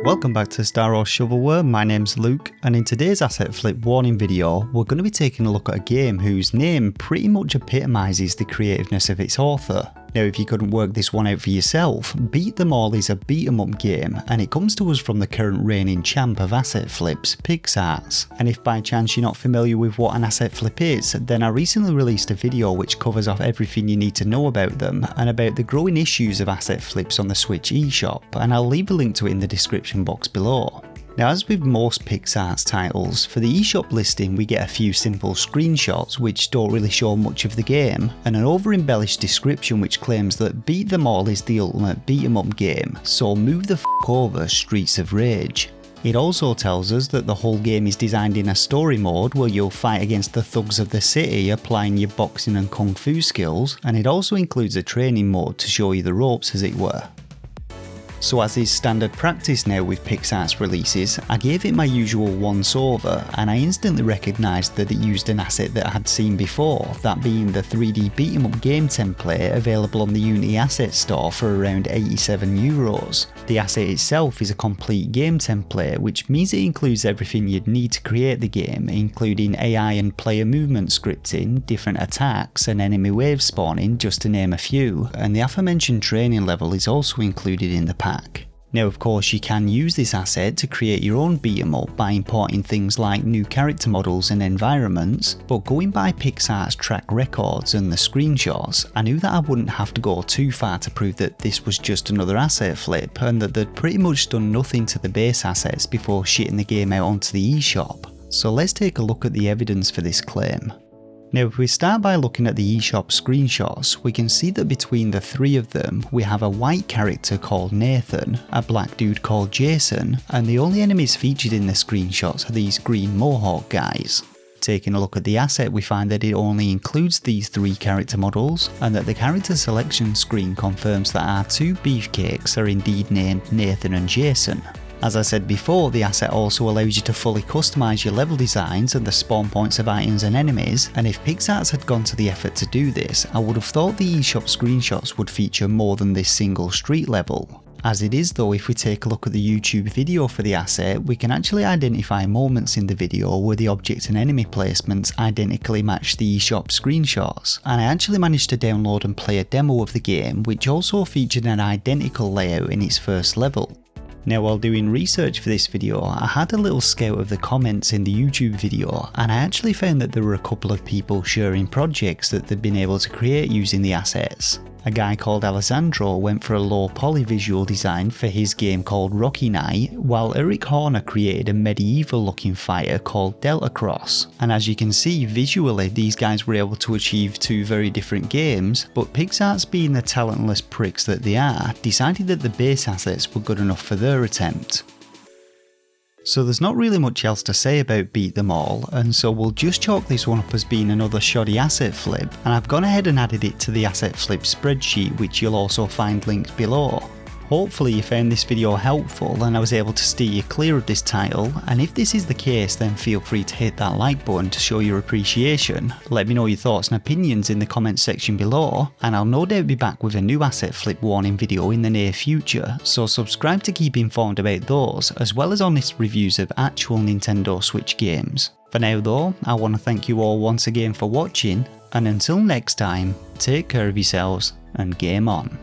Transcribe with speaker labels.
Speaker 1: Welcome back to Star Wars Shovelware, my name's Luke, and in today's asset flip warning video, we're going to be taking a look at a game whose name pretty much epitomises the creativeness of its author. Now if you couldn't work this one out for yourself, Beat Them All is a beat 'em up game, and it comes to us from the current reigning champ of asset flips, PixArts. And if by chance you're not familiar with what an asset flip is, then I recently released a video which covers off everything you need to know about them, and about the growing issues of asset flips on the Switch eShop, and I'll leave a link to it in the description box below. Now as with most PixArts titles, for the eShop listing we get a few simple screenshots which don't really show much of the game, and an over-embellished description which claims that Beat Them All is the ultimate beat 'em up game, so move the f*** over Streets of Rage. It also tells us that the whole game is designed in a story mode where you'll fight against the thugs of the city applying your boxing and kung fu skills, and it also includes a training mode to show you the ropes as it were. So as is standard practice now with PixArts releases, I gave it my usual once over, and I instantly recognised that it used an asset that I had seen before, that being the 3D beat 'em up game template available on the Unity Asset Store for around €87. The asset itself is a complete game template, which means it includes everything you'd need to create the game, including AI and player movement scripting, different attacks and enemy wave spawning, just to name a few, and the aforementioned training level is also included in the pack. Now of course you can use this asset to create your own beat 'em up by importing things like new character models and environments, but going by PixArt's track records and the screenshots, I knew that I wouldn't have to go too far to prove that this was just another asset flip, and that they'd pretty much done nothing to the base assets before shitting the game out onto the eShop. So let's take a look at the evidence for this claim. Now if we start by looking at the eShop screenshots, we can see that between the three of them we have a white character called Nathan, a black dude called Jason, and the only enemies featured in the screenshots are these green mohawk guys. Taking a look at the asset, we find that it only includes these three character models, and that the character selection screen confirms that our two beefcakes are indeed named Nathan and Jason. As I said before, the asset also allows you to fully customise your level designs and the spawn points of items and enemies, and if PixArts had gone to the effort to do this, I would have thought the eShop screenshots would feature more than this single street level. As it is though, if we take a look at the YouTube video for the asset, we can actually identify moments in the video where the object and enemy placements identically match the eShop screenshots, and I actually managed to download and play a demo of the game which also featured an identical layout in its first level. Now while doing research for this video, I had a little scout of the comments in the YouTube video, and I actually found that there were a couple of people sharing projects that they'd been able to create using the assets. A guy called Alessandro went for a low poly visual design for his game called Rocky Knight, while Eric Horner created a medieval looking fighter called Delta Cross. And as you can see, visually these guys were able to achieve two very different games, but PixArts, being the talentless pricks that they are, decided that the base assets were good enough for their attempt. So there's not really much else to say about Beat Them All, and so we'll just chalk this one up as being another shoddy asset flip, and I've gone ahead and added it to the asset flip spreadsheet, which you'll also find linked below. Hopefully you found this video helpful and I was able to steer you clear of this title, and if this is the case then feel free to hit that like button to show your appreciation. Let me know your thoughts and opinions in the comments section below, and I'll no doubt be back with a new asset flip warning video in the near future, so subscribe to keep informed about those, as well as honest reviews of actual Nintendo Switch games. For now though, I want to thank you all once again for watching, and until next time, take care of yourselves and game on.